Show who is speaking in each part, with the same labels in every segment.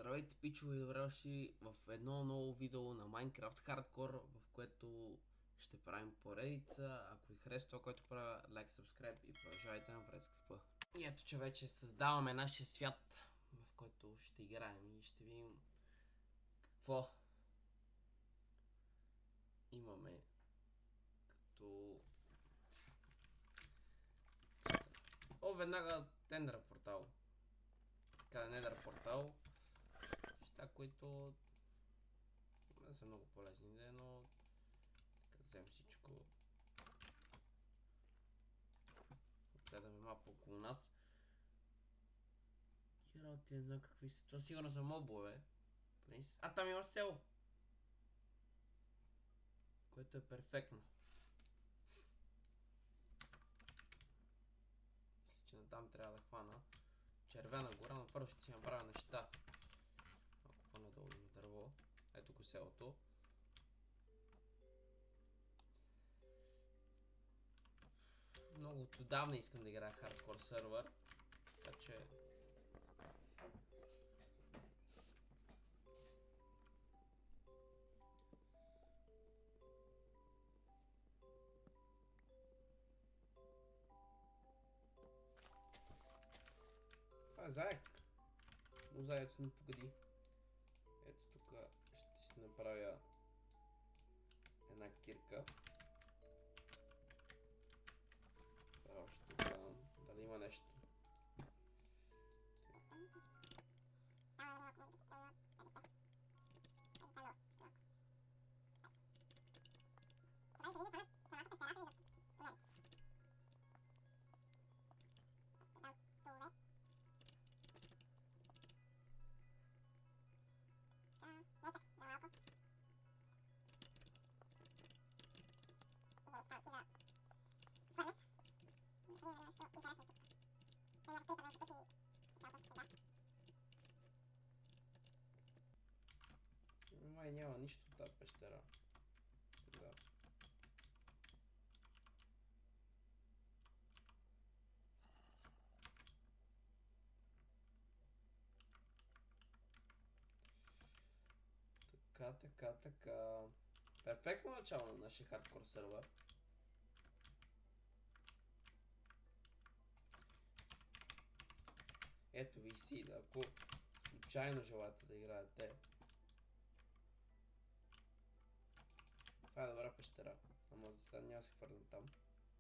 Speaker 1: Здравейте, пичове, и добре дошли в едно ново видео на Minecraft Hardcore, в което ще правим поредица. Ако ви харесва това, което правя, лайк, subscribe и продължавайте напред с клипа. И ето, че вече създаваме нашия свят, в който ще играем и ще видим какво имаме като... О, веднага Тендър портал. Така, Недър портал. Неща, които не са много полезни, но като взем всичко, гледаме мапа около нас. И работи, не знам какви са. Това сигурно са мобове. А, там има село, което е перфектно. Мисля, че натам трябва да хвана червена гора, но първо ще си направя неща. Малко по-надолу има дърво. Ето го селото. Много отдавна искам да играя хардкор сервер, така че това е заек. Но заец не погоди. Ето тук ще си направя една кирка. Още тук дали има нещо. Май няма нищо в тази пещера. Да. Така. Перфектно начало на нашия хардкор сервер. Ето ви си, да, ако случайно желаете да играете. Това е добра пещера, ама за сега няма да се хвърлям там.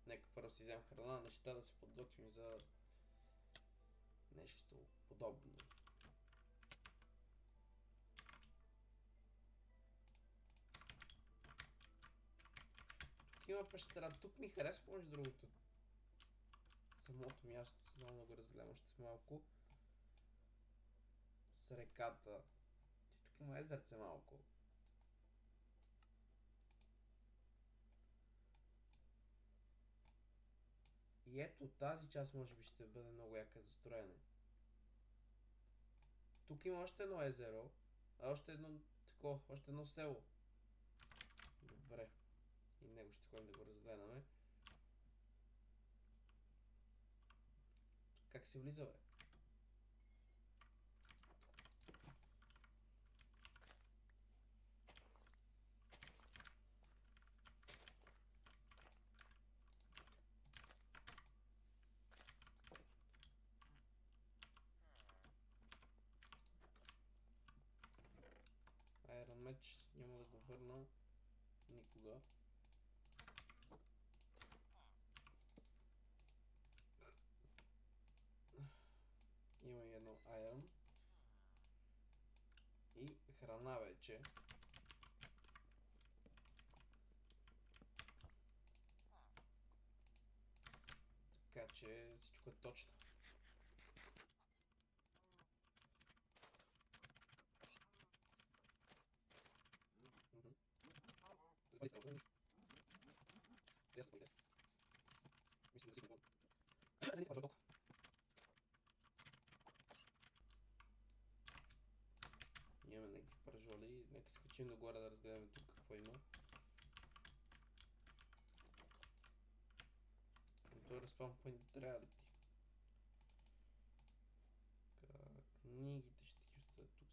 Speaker 1: Нека първо си взем храна, неща да се подготвим за нещо подобно. Тук има пещера, тук ми харесва между другото. Самото място, само да го разгледам още малко. С реката. Тук има езерце малко. И ето тази част може би ще бъде много яка за строене. Тук има още едно езеро, а още едно село. Добре. И него ще ходим да го разгледаме. Как се влиза, бе? Iron Match няма да го върна никога. Има и едно Iron. И храна вече. Така че всичко е точно. Имаме някакви пържоли. Нека се качим нагоре да разгледаме тук какво има. Той е разпам Point Reality. Книгите ще ги оставя тук сега.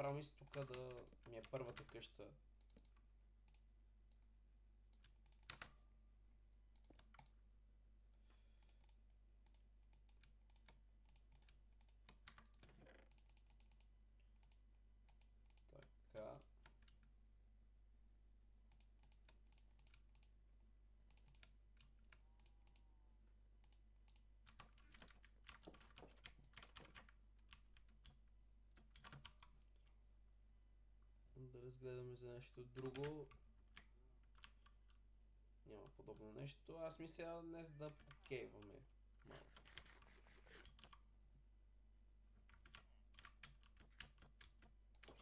Speaker 1: направо мисля тук да ми е първата къща. Така. Да разгледаме за нещо друго. Няма подобно нещо. Аз мисля днес да покейваме малко.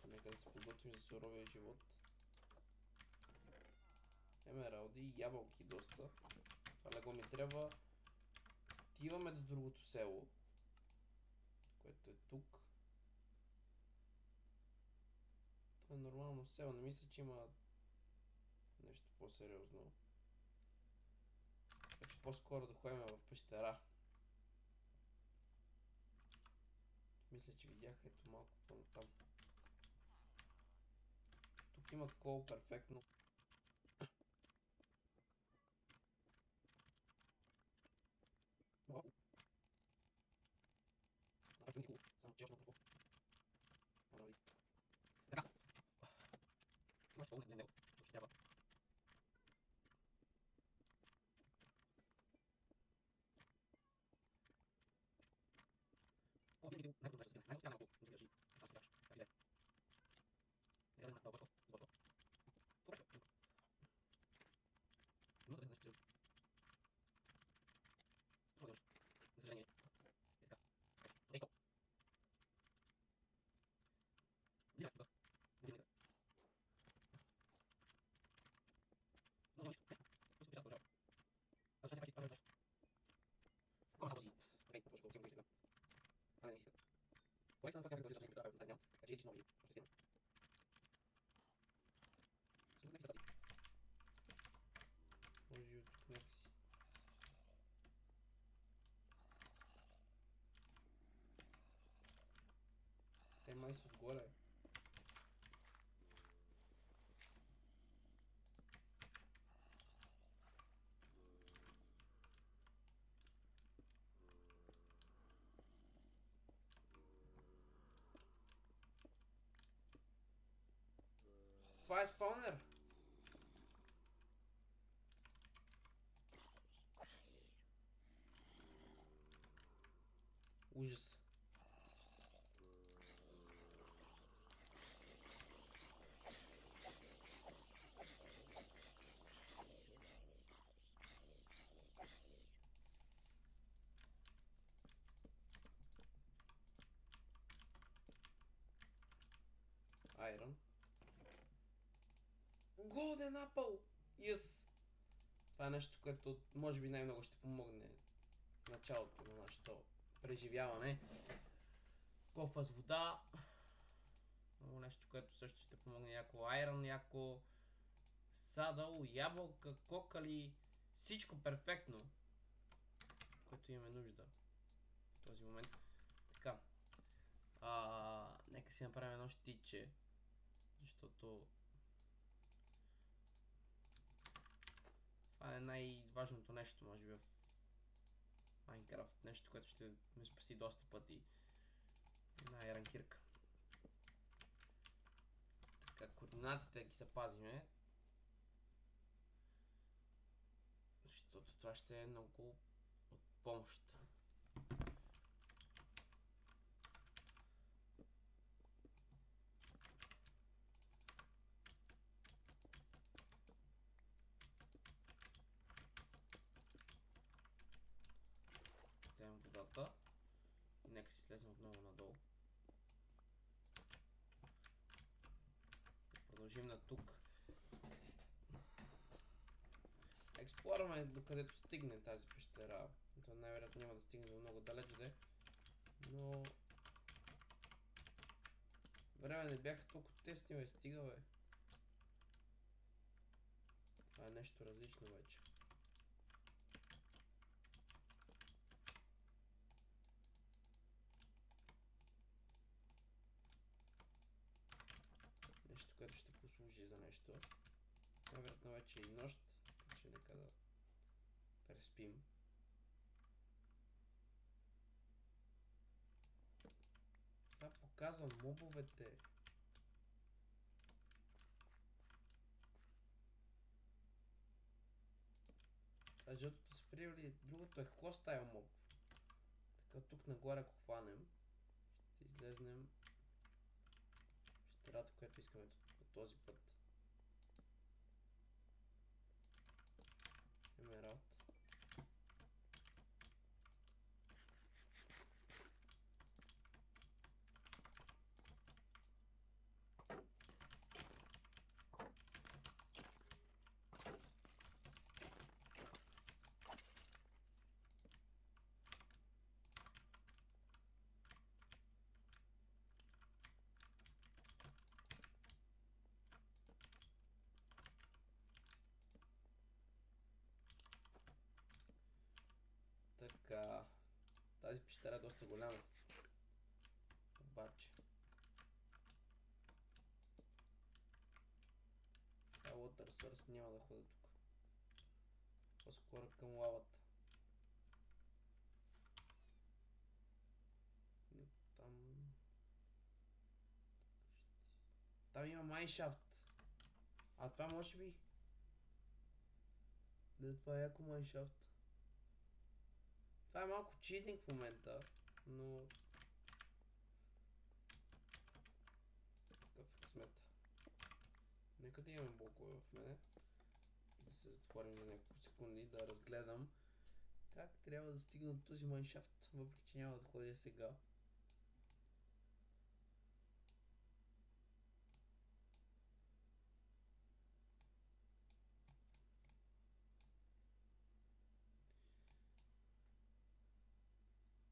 Speaker 1: Нека да се подготвим за суровия живот. Емералди, ябълки доста. Това лего ми трябва. Отиваме до другото село, което е тук. Това е нормално село, не мисля, че има нещо по-сериозно. Така че по-скоро да ходим в пещера. Мисля, че видях ето малко по-натам. Тук има кол перфектно. Само че още така. Имаш пълно не него. Трябва. Винаги най-добре ще се най-отяна ако не се греши. Това се греши. Как и да е. Не да много бързо. Добро. Добре. Но да знаеш, че трудно. За съжаление. Е така. Ейко. Директ тук. Винаги. Но нищо. Просто печата продължава. Аз ще се пачи това нещо. Кома само си. Окей, точно го сигурно. А не си. Кой съм пасяка да държа да ставам. Така че едиш нови. Просто си. Сигурно не се стати. Може от тук някакси. Те май са отгоре. Това е спаунер. Ужас. Айрон. Голден апъл! Yes! Това е нещо, което може би най-много ще помогне в началото на нашето преживяване. Кофа с вода. Много нещо, което също ще помогне. Яко айрон, яко садъл, ябълка, кокали. Всичко перфектно, което имаме нужда в този момент. Така. Нека си направим едно щитче, защото това е най-важното нещо, може би, в Майнкрафт. Нещо, което ще ме спаси доста пъти. Една еранкирка. Така, координатите ги запазиме. Защото това ще е много от помощ. Вземем водата и нека си слезем отново надолу. Продължим на тук. Експлорваме докъдето стигне тази пещера. То най-вероятно няма да стигне много далеч де. Но време не бяха толкова тесни, бе, стига, бе. Това е нещо различно вече. служи за нещо. Вероятно вече и нощ, така че нека да преспим. Това показва мобовете. А жълтото са приели, другото е хостайл моб. Така тук нагоре ако хванем, ще излезнем щерата, която искаме по този път. Емералд. Така, тази пещера е доста голяма. Обаче Water Source няма да ходя тук. По-скоро към лавата. Там... Там има майншафт. А това може би... Да, това е яко майншафт. Това е малко читинг в момента, но... Какъв е късмет. Нека да имаме блокове в мене. Да се затворим за няколко секунди, да разгледам как трябва да стигна до този майншафт, въпреки че няма да ходя сега.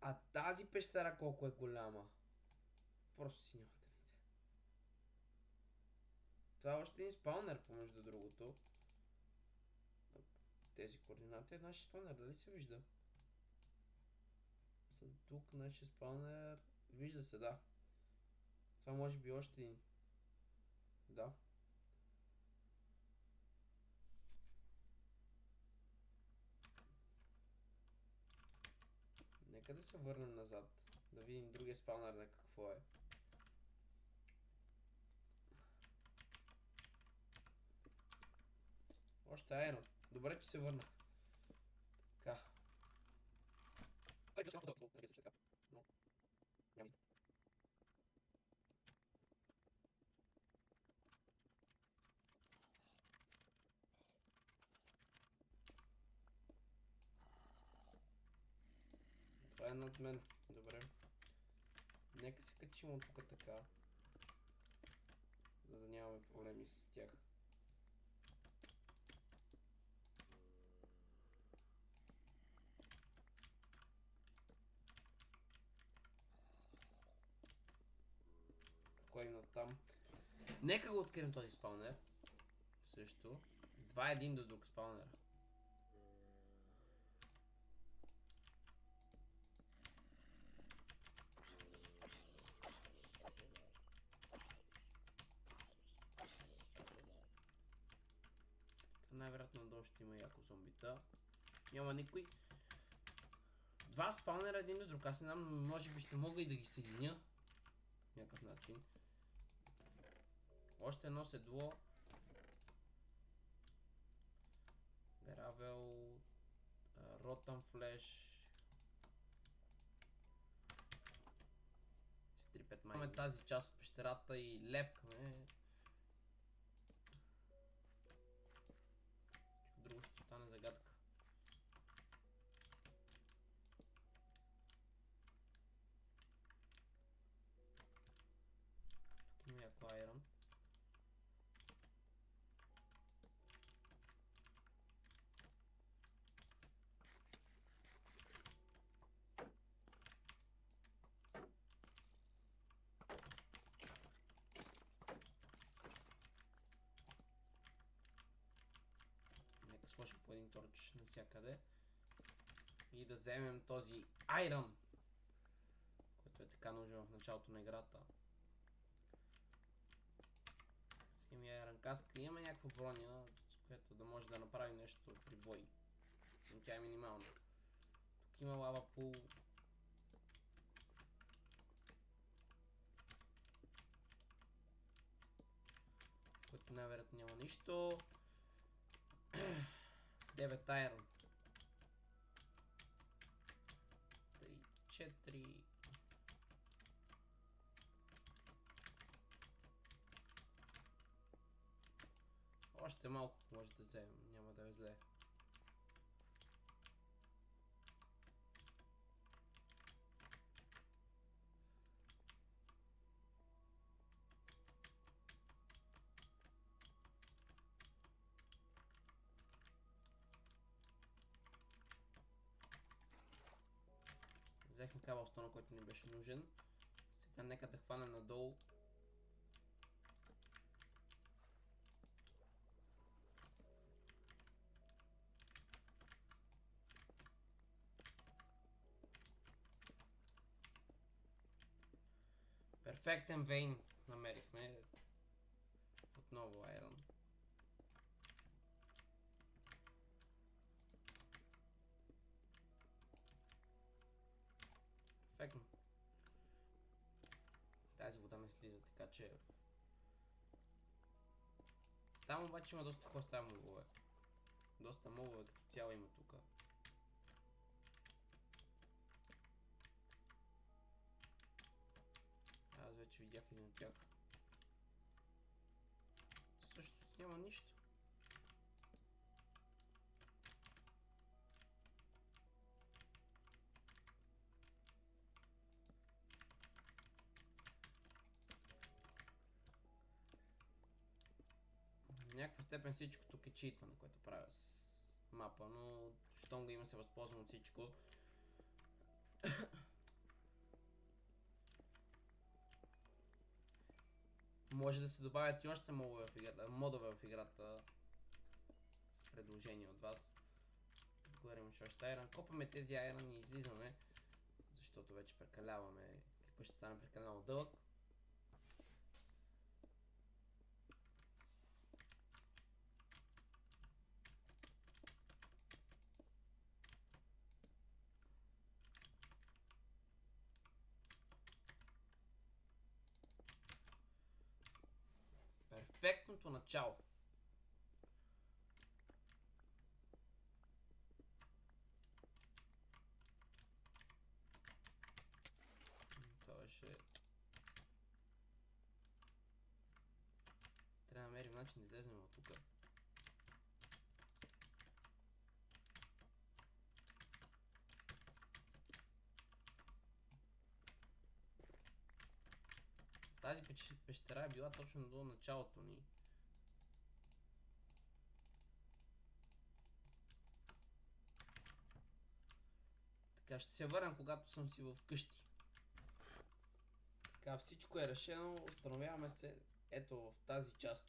Speaker 1: А тази пещера колко е голяма? Просто си нямате идея. Това е още един спаунер, помежду другото. Тези координати е нашия спаунер, дали се вижда? Съм тук, нашия спаунер... Вижда се, да. Това може би още един. Да. Нека да се върнем назад. Да видим другия спаунер на какво е. Още айрон. Добре, че се върнах. Така. Това е над мен. Добре. Нека се качим от тук така. За да нямаме проблеми с тях. Ходим на там. Нека го открием този спаунер. Също. Два един до друг спаунера. Най-вероятно долу ще има яко зомбита. Няма никой. Два спаунера един до друг. Аз не знам, може би ще мога и да ги съединя. Някакъв начин. Още едно седло. Гравел. Ротан флеш. Стрипет май. Имаме тази част от пещерата и левкаме. Друго ще стане загадка. Тук има яко айрон. Сложим по един торч навсякъде. И да вземем този айрон, който е така нужен в началото на играта. Имаме айрон каска, имаме някаква броня, с която да може да направим нещо при бой. Но тя е минимална. Тук има лава пул. Който най-вероятно няма нищо. 9 айрон. 3, 4. Още малко може да вземем, няма да е зле. Взехме кабелстона, който ни беше нужен. Сега нека да хванем надолу. Перфектен вейн намерихме. Отново айрон. Перфектно. Тази вода не слиза, така че... Там обаче има доста хоста мобове. Доста мобове като цяло има тук. Аз вече видях един от тях. Също няма нищо. В някаква степен всичко тук е читване, което правя с мапа, но щом го има се възползвам от всичко. Може да се добавят и още модове в играта с предложения от вас. Говорим още айрон. Копаме тези айрон и излизаме, защото вече прекаляваме. Клипът ще стане прекалено дълъг. Перфектното начало. Това ще... Трябва да намерим начин да излезем от тук. Тази пещера е била точно до началото ни. Така, ще се върнем, когато съм си вкъщи. Така, всичко е решено, установяваме се ето в тази част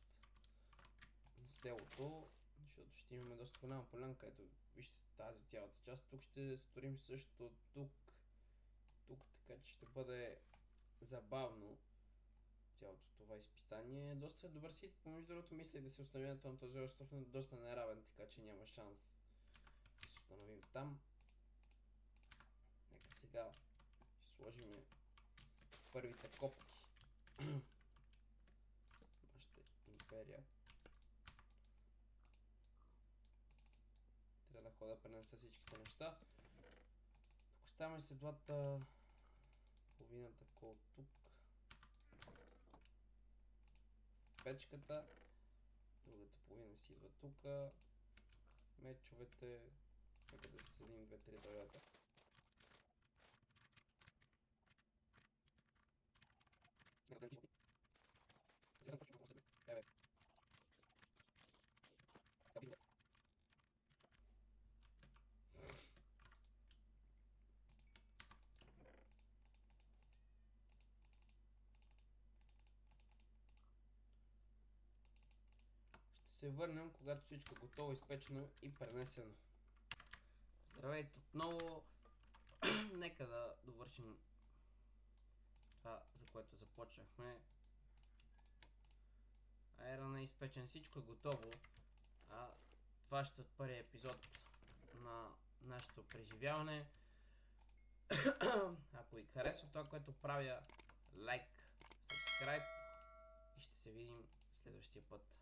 Speaker 1: на селото, защото ще имаме доста голяма полянка. Ето, вижте тази цялата част. Тук ще сторим също тук, така че ще бъде забавно цялото това изпитание. Доста добър сит, помежду другото мислех да се установим на този остров, но доста неравен, така че няма шанс да се установим там. Нека сега сложим първите копки. Нашата империя. Трябва да хода да пренеса всичките неща. Тук оставяме седлата, половината кол тук. Печката, другата половина си идва тук. Мечовете, нека да се седим 2-3 дървета. Ще се върнем, когато всичко е готово, изпечено и пренесено. Здравейте отново! Нека да довършим това, за което започнахме. Айрона изпечен, всичко е готово. Това ще е първият епизод на нашето преживяване. Ако ви харесва това, което правя, лайк, subscribe и ще се видим следващия път.